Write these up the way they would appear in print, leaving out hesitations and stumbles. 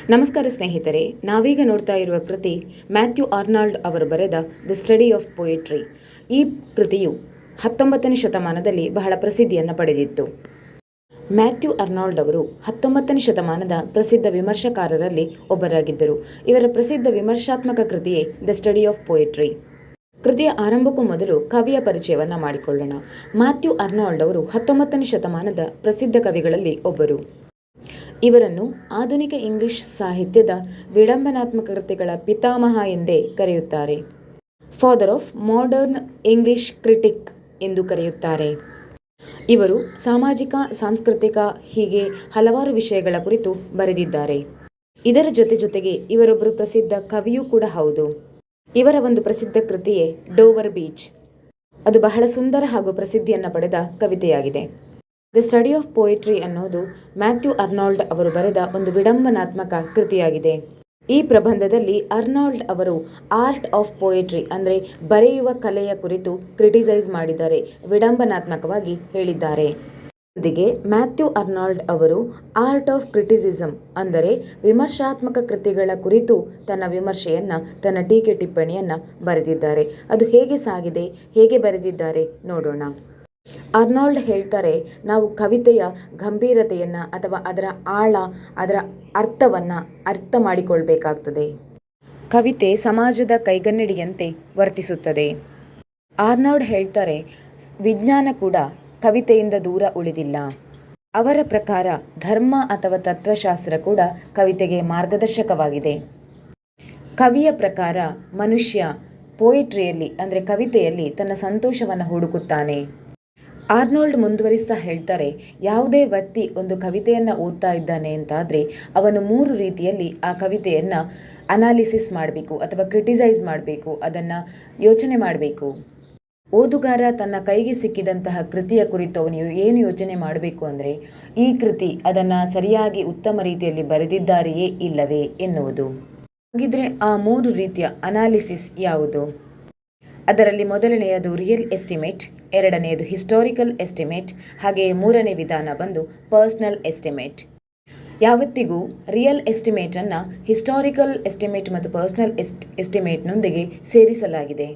ನಮಸ್ಕಾರ ಸ್ನೇಹಿತರೆ, ನಾವೀಗ ನೋಡ್ತಾ ಇರುವ ಕೃತಿ ಮ್ಯಾಥ್ಯೂ ಆರ್ನಾಲ್ಡ್ ಅವರು ಬರೆದ ದ ಸ್ಟಡಿ ಆಫ್ ಪೊಯೆಟ್ರಿ. ಈ ಕೃತಿಯು 19ನೇ ಶತಮಾನದಲ್ಲಿ ಬಹಳ ಪ್ರಸಿದ್ಧಿಯನ್ನು ಪಡೆದಿತ್ತು. ಮ್ಯಾಥ್ಯೂ ಆರ್ನಾಲ್ಡ್ ಅವರು 19ನೇ ಶತಮಾನದ ಪ್ರಸಿದ್ಧ ವಿಮರ್ಶಕಾರರಲ್ಲಿ ಒಬ್ಬರಾಗಿದ್ದರು. ಇವರ ಪ್ರಸಿದ್ಧ ವಿಮರ್ಶಾತ್ಮಕ ಕೃತಿಯೇ ದ ಸ್ಟಡಿ ಆಫ್ ಪೊಯೆಟ್ರಿ. ಕೃತಿಯ ಆರಂಭಕ್ಕೂ ಮೊದಲು ಕವಿಯ ಪರಿಚಯವನ್ನು ಮಾಡಿಕೊಳ್ಳೋಣ. ಮ್ಯಾಥ್ಯೂ ಆರ್ನಾಲ್ಡ್ ಅವರು 19ನೇ ಶತಮಾನದ ಪ್ರಸಿದ್ಧ ಕವಿಗಳಲ್ಲಿ ಒಬ್ಬರು. ಇವರನ್ನು ಆಧುನಿಕ ಇಂಗ್ಲಿಷ್ ಸಾಹಿತ್ಯದ ವಿಡಂಬನಾತ್ಮಕ ಕೃತಿಗಳ ಪಿತಾಮಹ ಎಂದೇ ಕರೆಯುತ್ತಾರೆ. Father of modern English critic ಎಂದು ಕರೆಯುತ್ತಾರೆ. ಇವರು ಸಾಮಾಜಿಕ, ಸಾಂಸ್ಕೃತಿಕ ಹೀಗೆ ಹಲವಾರು ವಿಷಯಗಳ ಕುರಿತು ಬರೆದಿದ್ದಾರೆ. ಇದರ ಜೊತೆಗೆ ಇವರೊಬ್ಬರು ಪ್ರಸಿದ್ಧ ಕವಿಯೂ ಕೂಡ ಹೌದು. ಇವರ ಒಂದು ಪ್ರಸಿದ್ಧ ಕೃತಿಯೇ ಡೋವರ್ ಬೀಚ್. ಅದು ಬಹಳ ಸುಂದರ ಹಾಗೂ ಪ್ರಸಿದ್ಧಿಯನ್ನು ಪಡೆದ ಕವಿತೆಯಾಗಿದೆ. ದ ಸ್ಟಡಿ ಆಫ್ ಪೊಯೆಟ್ರಿ ಅನ್ನೋದು ಮ್ಯಾಥ್ಯೂ ಆರ್ನಾಲ್ಡ್ ಅವರು ಬರೆದ ಒಂದು ವಿಡಂಬನಾತ್ಮಕ ಕೃತಿಯಾಗಿದೆ. ಈ ಪ್ರಬಂಧದಲ್ಲಿ ಆರ್ನಾಲ್ಡ್ ಅವರು ಆರ್ಟ್ ಆಫ್ ಪೊಯೆಟ್ರಿ ಅಂದರೆ ಬರೆಯುವ ಕಲೆಯ ಕುರಿತು ಕ್ರಿಟಿಸೈಸ್ ಮಾಡಿದ್ದಾರೆ, ವಿಡಂಬನಾತ್ಮಕವಾಗಿ ಹೇಳಿದ್ದಾರೆ. ಜೊತೆಗೆ ಮ್ಯಾಥ್ಯೂ ಆರ್ನಾಲ್ಡ್ ಅವರು ಆರ್ಟ್ ಆಫ್ ಕ್ರಿಟಿಸಿಸಮ್ ಅಂದರೆ ವಿಮರ್ಶಾತ್ಮಕ ಕೃತಿಗಳ ಕುರಿತು ತನ್ನ ವಿಮರ್ಶೆಯನ್ನು, ತನ್ನ ಟೀಕೆ ಟಿಪ್ಪಣಿಯನ್ನು ಬರೆದಿದ್ದಾರೆ. ಅದು ಹೇಗೆ ಸಾಗಿದೆ, ಹೇಗೆ ಬರೆದಿದ್ದಾರೆ ನೋಡೋಣ. ಆರ್ನಾಲ್ಡ್ ಹೇಳ್ತಾರೆ, ನಾವು ಕವಿತೆಯ ಗಂಭೀರತೆಯನ್ನು ಅಥವಾ ಅದರ ಆಳ, ಅದರ ಅರ್ಥವನ್ನು ಅರ್ಥ ಮಾಡಿಕೊಳ್ಬೇಕಾಗ್ತದೆ. ಕವಿತೆ ಸಮಾಜದ ಕೈಗನ್ನಡಿಯಂತೆ ವರ್ತಿಸುತ್ತದೆ. ಆರ್ನಾಲ್ಡ್ ಹೇಳ್ತಾರೆ, ವಿಜ್ಞಾನ ಕೂಡ ಕವಿತೆಯಿಂದ ದೂರ ಉಳಿದಿಲ್ಲ. ಅವರ ಪ್ರಕಾರ ಧರ್ಮ ಅಥವಾ ತತ್ವಶಾಸ್ತ್ರ ಕೂಡ ಕವಿತೆಗೆ ಮಾರ್ಗದರ್ಶಕವಾಗಿದೆ. ಕವಿಯ ಪ್ರಕಾರ ಮನುಷ್ಯ ಪೊಯೆಟ್ರಿಯಲ್ಲಿ ಅಂದರೆ ಕವಿತೆಯಲ್ಲಿ ತನ್ನ ಸಂತೋಷವನ್ನು ಹುಡುಕುತ್ತಾನೆ. ಆರ್ನಾಲ್ಡ್ ಮುಂದುವರಿಸ್ತಾ ಹೇಳ್ತಾರೆ, ಯಾವುದೇ ವ್ಯಕ್ತಿ ಒಂದು ಕವಿತೆಯನ್ನು ಓದ್ತಾ ಇದ್ದಾನೆ ಅಂತಾದರೆ ಅವನು 3 ರೀತಿಯಲ್ಲಿ ಆ ಕವಿತೆಯನ್ನು ಅನಾಲಿಸಿಸ್ ಮಾಡಬೇಕು ಅಥವಾ ಕ್ರಿಟಿಸೈಸ್ ಮಾಡಬೇಕು, ಅದನ್ನು ಯೋಚನೆ ಮಾಡಬೇಕು. ಓದುಗಾರ ತನ್ನ ಕೈಗೆ ಸಿಕ್ಕಿದಂತಹ ಕೃತಿಯ ಕುರಿತು ಅವನು ಏನು ಯೋಚನೆ ಮಾಡಬೇಕು ಅಂದರೆ, ಈ ಕೃತಿ ಅದನ್ನು ಸರಿಯಾಗಿ ಉತ್ತಮ ರೀತಿಯಲ್ಲಿ ಬರೆದಿದ್ದಾರೆಯೇ ಇಲ್ಲವೇ ಎನ್ನುವುದು. ಹಾಗಿದ್ರೆ ಆ 3 ರೀತಿಯ ಅನಾಲಿಸಿಸ್ ಯಾವುದು? ಅದರಲ್ಲಿ ಮೊದಲನೆಯದು ರಿಯಲ್ ಎಸ್ಟಿಮೇಟ್, ಎರಡನೆಯದು ಹಿಸ್ಟಾರಿಕಲ್ ಎಸ್ಟಿಮೇಟ್, ಹಾಗೆ ಮೂರನೇ ವಿಧಾನ ಬಂದು ಪರ್ಸ್ನಲ್ ಎಸ್ಟಿಮೇಟ್. ಯಾವತ್ತಿಗೂ ರಿಯಲ್ ಎಸ್ಟಿಮೇಟನ್ನು ಹಿಸ್ಟಾರಿಕಲ್ ಎಸ್ಟಿಮೇಟ್ ಮತ್ತು ಪರ್ಸ್ನಲ್ ಎಸ್ಟಿಮೇಟ್ನೊಂದಿಗೆ ಸೇರಿಸಲಾಗಿದೆ.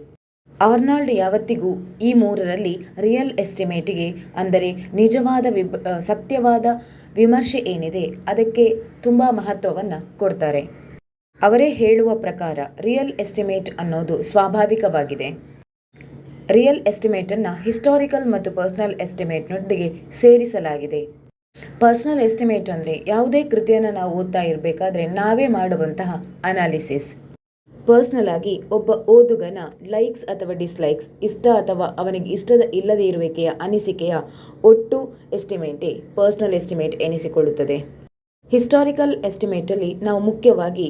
ಆರ್ನಾಲ್ಡ್ ಯಾವತ್ತಿಗೂ ಈ 3ರಲ್ಲಿ ರಿಯಲ್ ಎಸ್ಟಿಮೇಟಿಗೆ ಅಂದರೆ ನಿಜವಾದ ಸತ್ಯವಾದ ವಿಮರ್ಶೆ ಏನಿದೆ ಅದಕ್ಕೆ ತುಂಬ ಮಹತ್ವವನ್ನು ಕೊಡ್ತಾರೆ. ಅವರೇ ಹೇಳುವ ಪ್ರಕಾರ ರಿಯಲ್ ಎಸ್ಟಿಮೇಟ್ ಅನ್ನೋದು ಸ್ವಾಭಾವಿಕವಾಗಿದೆ. ರಿಯಲ್ ಎಸ್ಟಿಮೇಟನ್ನು ಹಿಸ್ಟಾರಿಕಲ್ ಮತ್ತು ಪರ್ಸ್ನಲ್ ಎಸ್ಟಿಮೇಟ್ನೊಂದಿಗೆ ಸೇರಿಸಲಾಗಿದೆ. ಪರ್ಸ್ನಲ್ ಎಸ್ಟಿಮೇಟ್ ಅಂದರೆ ಯಾವುದೇ ಕೃತಿಯನ್ನು ನಾವು ಓದ್ತಾ ಇರಬೇಕಾದ್ರೆ ನಾವೇ ಮಾಡುವಂತಹ ಅನಾಲಿಸಿಸ್. ಪರ್ಸ್ನಲ್ ಆಗಿ ಒಬ್ಬ ಓದುಗನ ಲೈಕ್ಸ್ ಅಥವಾ ಡಿಸ್ಲೈಕ್ಸ್, ಇಷ್ಟ ಅಥವಾ ಅವನಿಗೆ ಇಷ್ಟದ ಇಲ್ಲದೇ ಇರುವಿಕೆಯ ಅನಿಸಿಕೆಯ ಒಟ್ಟು ಎಸ್ಟಿಮೇಟೇ ಪರ್ಸ್ನಲ್ ಎಸ್ಟಿಮೇಟ್ ಎನಿಸಿಕೊಳ್ಳುತ್ತದೆ. ಹಿಸ್ಟಾರಿಕಲ್ ಎಸ್ಟಿಮೇಟಲ್ಲಿ ನಾವು ಮುಖ್ಯವಾಗಿ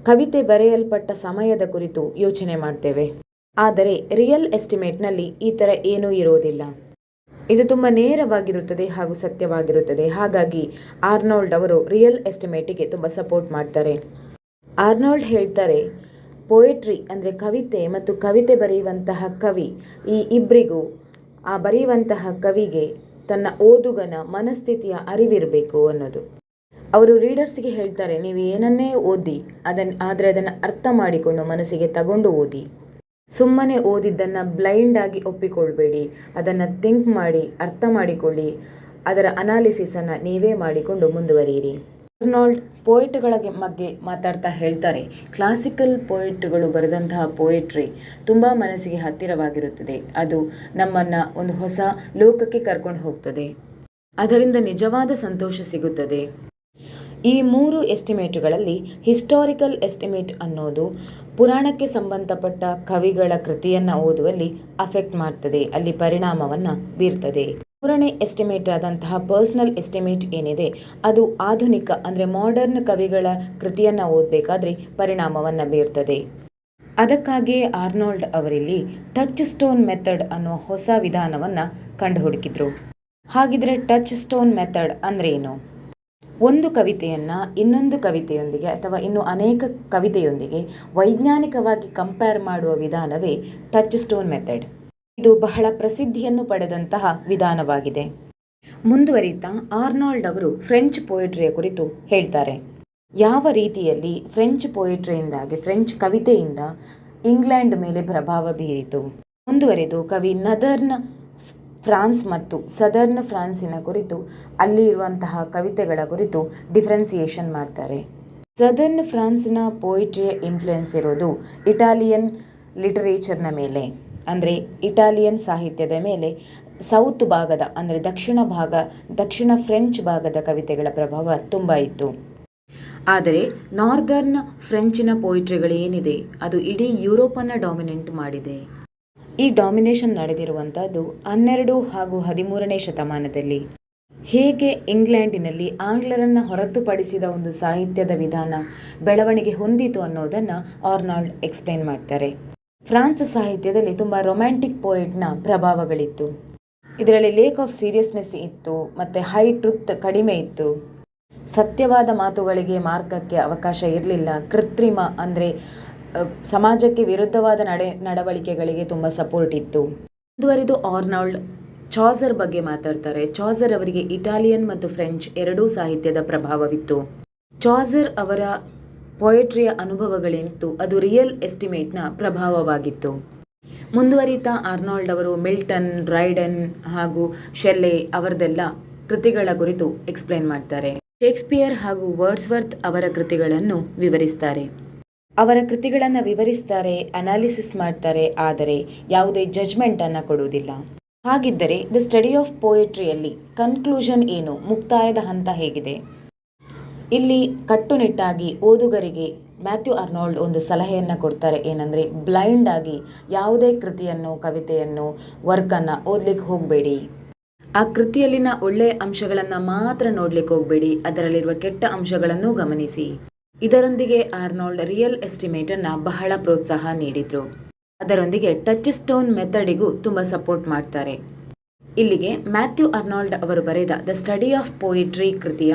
ಕವಿತೆ ಬರೆಯಲ್ಪಟ್ಟ ಸಮಯದ ಕುರಿತು ಯೋಚನೆ ಮಾಡ್ತೇವೆ. ಆದರೆ ರಿಯಲ್ ಎಸ್ಟಿಮೇಟ್ನಲ್ಲಿ ಈ ಥರ ಏನೂ ಇರೋದಿಲ್ಲ. ಇದು ತುಂಬ ನೇರವಾಗಿರುತ್ತದೆ ಹಾಗೂ ಸತ್ಯವಾಗಿರುತ್ತದೆ. ಹಾಗಾಗಿ ಆರ್ನಾಲ್ಡ್ ಅವರು ರಿಯಲ್ ಎಸ್ಟಿಮೇಟಿಗೆ ತುಂಬ ಸಪೋರ್ಟ್ ಮಾಡ್ತಾರೆ. ಆರ್ನಾಲ್ಡ್ ಹೇಳ್ತಾರೆ, ಪೊಯೆಟ್ರಿ ಅಂದರೆ ಕವಿತೆ ಮತ್ತು ಕವಿತೆ ಬರೆಯುವಂತಹ ಕವಿ, ಈ ಇಬ್ಬರಿಗೂ ಆ ಬರೆಯುವಂತಹ ಕವಿಗೆ ತನ್ನ ಓದುಗನ ಮನಸ್ಥಿತಿಯ ಅರಿವಿರಬೇಕು ಅನ್ನೋದು. ಅವರು ರೀಡರ್ಸ್ಗೆ ಹೇಳ್ತಾರೆ, ನೀವು ಏನನ್ನೇ ಓದಿ ಆದರೆ ಅದನ್ನು ಅರ್ಥ ಮಾಡಿಕೊಂಡು ಮನಸ್ಸಿಗೆ ತಗೊಂಡು ಓದಿ. ಸುಮ್ಮನೆ ಓದಿದ್ದನ್ನು ಬ್ಲೈಂಡ್ ಆಗಿ ಒಪ್ಪಿಕೊಳ್ಬೇಡಿ, ಅದನ್ನು ಥಿಂಕ್ ಮಾಡಿ ಅರ್ಥ ಮಾಡಿಕೊಳ್ಳಿ, ಅದರ ಅನಾಲಿಸಿಸನ್ನು ನೀವೇ ಮಾಡಿಕೊಂಡು ಮುಂದುವರಿಯಿರಿ. ಆರ್ನಾಲ್ಡ್ ಪೊಯೆಟ್ಗಳ ಬಗ್ಗೆ ಮಾತಾಡ್ತಾ ಹೇಳ್ತಾರೆ, ಕ್ಲಾಸಿಕಲ್ ಪೊಯೆಟ್ಗಳು ಬರೆದಂತಹ ಪೊಯೆಟ್ರಿ ತುಂಬ ಮನಸ್ಸಿಗೆ ಹತ್ತಿರವಾಗಿರುತ್ತದೆ. ಅದು ನಮ್ಮನ್ನು ಒಂದು ಹೊಸ ಲೋಕಕ್ಕೆ ಕರ್ಕೊಂಡು ಹೋಗ್ತದೆ, ಅದರಿಂದ ನಿಜವಾದ ಸಂತೋಷ ಸಿಗುತ್ತದೆ. ಈ 3 ಎಸ್ಟಿಮೇಟ್ಗಳಲ್ಲಿ ಹಿಸ್ಟಾರಿಕಲ್ ಎಸ್ಟಿಮೇಟ್ ಅನ್ನೋದು ಪುರಾಣಕ್ಕೆ ಸಂಬಂಧಪಟ್ಟ ಕವಿಗಳ ಕೃತಿಯನ್ನು ಓದುವಲ್ಲಿ ಅಫೆಕ್ಟ್ ಮಾಡ್ತದೆ, ಅಲ್ಲಿ ಪರಿಣಾಮವನ್ನು ಬೀರ್ತದೆ. ಮೂರನೇ ಎಸ್ಟಿಮೇಟ್ ಆದಂತಹ ಪರ್ಸ್ನಲ್ ಎಸ್ಟಿಮೇಟ್ ಏನಿದೆ ಅದು ಆಧುನಿಕ ಅಂದರೆ ಮಾಡರ್ನ್ ಕವಿಗಳ ಕೃತಿಯನ್ನು ಓದಬೇಕಾದ್ರೆ ಪರಿಣಾಮವನ್ನು ಬೀರ್ತದೆ. ಅದಕ್ಕಾಗಿಯೇ ಆರ್ನಾಲ್ಡ್ ಅವರಲ್ಲಿ ಟಚ್ ಸ್ಟೋನ್ ಮೆಥಡ್ ಅನ್ನೋ ಹೊಸ ವಿಧಾನವನ್ನು ಕಂಡುಹುಡುಕಿದ್ರು. ಹಾಗಿದ್ರೆ ಟಚ್ ಸ್ಟೋನ್ ಮೆಥಡ್ ಅಂದ್ರೆ ಏನು? ಒಂದು ಕವಿತೆಯನ್ನು ಇನ್ನೊಂದು ಕವಿತೆಯೊಂದಿಗೆ ಅಥವಾ ಇನ್ನು ಅನೇಕ ಕವಿತೆಯೊಂದಿಗೆ ವೈಜ್ಞಾನಿಕವಾಗಿ ಕಂಪೇರ್ ಮಾಡುವ ವಿಧಾನವೇ ಟಚ್ ಸ್ಟೋನ್ ಮೆಥಡ್. ಇದು ಬಹಳ ಪ್ರಸಿದ್ಧಿಯನ್ನು ಪಡೆದಂತಹ ವಿಧಾನವಾಗಿದೆ. ಮುಂದುವರಿತಾ ಆರ್ನಾಲ್ಡ್ ಅವರು ಫ್ರೆಂಚ್ ಪೊಯೆಟ್ರಿಯ ಕುರಿತು ಹೇಳ್ತಾರೆ. ಯಾವ ರೀತಿಯಲ್ಲಿ ಫ್ರೆಂಚ್ ಪೋಯಿಟ್ರಿಯಿಂದಾಗಿ ಫ್ರೆಂಚ್ ಕವಿತೆಯಿಂದ ಇಂಗ್ಲೆಂಡ್ ಮೇಲೆ ಪ್ರಭಾವ ಬೀರಿತು. ಮುಂದುವರೆದು ಕವಿ ನದರ್ನ್ ಫ್ರಾನ್ಸ್ ಮತ್ತು ಸದರ್ನ್ ಫ್ರಾನ್ಸಿನ ಕುರಿತು ಅಲ್ಲಿ ಇರುವಂತಹ ಕವಿತೆಗಳ ಕುರಿತು ಡಿಫ್ರೆನ್ಸಿಯೇಷನ್ ಮಾಡ್ತಾರೆ. ಸದರ್ನ್ ಫ್ರಾನ್ಸ್ನ ಪೋಯಿಟ್ರಿಯ ಇನ್ಫ್ಲುಯೆನ್ಸ್ ಇರೋದು ಇಟಾಲಿಯನ್ ಲಿಟರೇಚರ್ನ ಮೇಲೆ, ಅಂದರೆ ಇಟಾಲಿಯನ್ ಸಾಹಿತ್ಯದ ಮೇಲೆ ಸೌತ್ ಭಾಗದ ಅಂದರೆ ದಕ್ಷಿಣ ಫ್ರೆಂಚ್ ಭಾಗದ ಕವಿತೆಗಳ ಪ್ರಭಾವ ತುಂಬ ಇತ್ತು. ಆದರೆ ನಾರ್ದರ್ನ್ ಫ್ರೆಂಚಿನ ಪೋಯಿಟ್ರಿಗಳು ಏನಿದೆ ಅದು ಇಡೀ ಯುರೋಪನ್ನು ಡಾಮಿನೇಟ್ ಮಾಡಿದೆ. ಈ ಡಾಮಿನೇಷನ್ ನಡೆದಿರುವಂಥದ್ದು 12 ಹಾಗೂ 13ನೇ ಶತಮಾನದಲ್ಲಿ. ಹೇಗೆ ಇಂಗ್ಲೆಂಡಿನಲ್ಲಿ ಆಂಗ್ಲರನ್ನು ಹೊರತುಪಡಿಸಿದ ಒಂದು ಸಾಹಿತ್ಯದ ವಿಧಾನ ಬೆಳವಣಿಗೆ ಹೊಂದಿತು ಅನ್ನೋದನ್ನು ಆರ್ನಾಲ್ಡ್ ಎಕ್ಸ್ಪ್ಲೇನ್ ಮಾಡ್ತಾರೆ. ಫ್ರಾನ್ಸ್ ಸಾಹಿತ್ಯದಲ್ಲಿ ತುಂಬ ರೊಮ್ಯಾಂಟಿಕ್ ಪೋಯಿಟ್ನ ಪ್ರಭಾವಗಳಿತ್ತು. ಇದರಲ್ಲಿ ಲೇಕ್ ಆಫ್ ಸೀರಿಯಸ್ನೆಸ್ ಇತ್ತು ಮತ್ತು ಹೈ ಟ್ರುತ್ ಕಡಿಮೆ ಇತ್ತು. ಸತ್ಯವಾದ ಮಾತುಗಳಿಗೆ ಮಾರ್ಗಕ್ಕೆ ಅವಕಾಶ ಇರಲಿಲ್ಲ. ಕೃತ್ರಿಮ ಅಂದರೆ ಸಮಾಜಕ್ಕೆ ವಿರುದ್ಧವಾದ ನಡವಳಿಕೆಗಳಿಗೆ ತುಂಬ ಸಪೋರ್ಟ್ ಇತ್ತು. ಮುಂದುವರೆದು ಆರ್ನಾಲ್ಡ್ ಚಾಸರ್ ಬಗ್ಗೆ ಮಾತಾಡ್ತಾರೆ. ಚಾಸರ್ ಅವರಿಗೆ ಇಟಾಲಿಯನ್ ಮತ್ತು ಫ್ರೆಂಚ್ ಎರಡೂ ಸಾಹಿತ್ಯದ ಪ್ರಭಾವವಿತ್ತು. ಚಾಸರ್ ಅವರ ಪೋಯಟ್ರಿಯ ಅನುಭವಗಳೇನಿತ್ತು ಅದು ರಿಯಲ್ ಎಸ್ಟಿಮೇಟ್ನ ಪ್ರಭಾವವಾಗಿತ್ತು. ಮುಂದುವರಿತಾ ಆರ್ನಾಲ್ಡ್ ಅವರು ಮಿಲ್ಟನ್, ಡ್ರೈಡನ್ ಹಾಗೂ ಶೆಲ್ಲೆ ಅವರದೆಲ್ಲ ಕೃತಿಗಳ ಕುರಿತು ಎಕ್ಸ್ಪ್ಲೇನ್ ಮಾಡ್ತಾರೆ. ಶೇಕ್ಸ್ಪಿಯರ್ ಹಾಗೂ ವರ್ಡ್ಸ್ವರ್ತ್ ಅವರ ಕೃತಿಗಳನ್ನು ವಿವರಿಸ್ತಾರೆ. ಅವರ ಕೃತಿಗಳನ್ನು ವಿವರಿಸ್ತಾರೆ, ಅನಾಲಿಸಿಸ್ ಮಾಡ್ತಾರೆ, ಆದರೆ ಯಾವುದೇ ಜಜ್ಮೆಂಟನ್ನು ಕೊಡುವುದಿಲ್ಲ. ಹಾಗಿದ್ದರೆ ದ ಸ್ಟಡಿ ಆಫ್ ಪೋಯಟ್ರಿಯಲ್ಲಿ ಕನ್ಕ್ಲೂಷನ್ ಏನು, ಮುಕ್ತಾಯದ ಹಂತ ಹೇಗಿದೆ? ಇಲ್ಲಿ ಕಟ್ಟುನಿಟ್ಟಾಗಿ ಓದುಗರಿಗೆ ಮ್ಯಾಥ್ಯೂ ಆರ್ನಾಲ್ಡ್ ಒಂದು ಸಲಹೆಯನ್ನು ಕೊಡ್ತಾರೆ. ಏನಂದರೆ ಬ್ಲೈಂಡ್ ಆಗಿ ಯಾವುದೇ ಕೃತಿಯನ್ನು, ಕವಿತೆಯನ್ನು, ವರ್ಕನ್ನು ಓದಲಿಕ್ಕೆ ಹೋಗಬೇಡಿ. ಆ ಕೃತಿಯಲ್ಲಿನ ಒಳ್ಳೆಯ ಅಂಶಗಳನ್ನು ಮಾತ್ರ ನೋಡ್ಲಿಕ್ಕೆ ಹೋಗಬೇಡಿ, ಅದರಲ್ಲಿರುವ ಕೆಟ್ಟ ಅಂಶಗಳನ್ನು ಗಮನಿಸಿ. ಇದರೊಂದಿಗೆ ಆರ್ನಾಲ್ಡ್ ರಿಯಲ್ ಎಸ್ಟಿಮೇಟನ್ನು ಬಹಳ ಪ್ರೋತ್ಸಾಹ ನೀಡಿದರು. ಅದರೊಂದಿಗೆ ಟಚ್ ಸ್ಟೋನ್ ಮೆಥಡಿಗೂ ತುಂಬ ಸಪೋರ್ಟ್ ಮಾಡ್ತಾರೆ. ಇಲ್ಲಿಗೆ ಮ್ಯಾಥ್ಯೂ ಆರ್ನಾಲ್ಡ್ ಅವರು ಬರೆದ ದ ಸ್ಟಡಿ ಆಫ್ ಪೋಯಿಟ್ರಿ ಕೃತಿಯ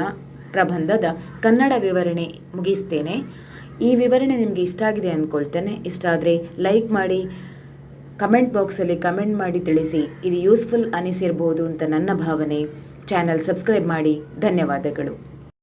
ಪ್ರಬಂಧದ ಕನ್ನಡ ವಿವರಣೆ ಮುಗಿಸ್ತೇನೆ. ಈ ವಿವರಣೆ ನಿಮಗೆ ಇಷ್ಟ ಆಗಿದೆ ಅಂದ್ಕೊಳ್ತೇನೆ. ಇಷ್ಟ ಆದರೆ ಲೈಕ್ ಮಾಡಿ, ಕಮೆಂಟ್ ಬಾಕ್ಸಲ್ಲಿ ಕಮೆಂಟ್ ಮಾಡಿ ತಿಳಿಸಿ. ಇದು ಯೂಸ್ಫುಲ್ ಅನಿಸಿರ್ಬೋದು ಅಂತ ನನ್ನ ಭಾವನೆ. ಚಾನಲ್ ಸಬ್ಸ್ಕ್ರೈಬ್ ಮಾಡಿ. ಧನ್ಯವಾದಗಳು.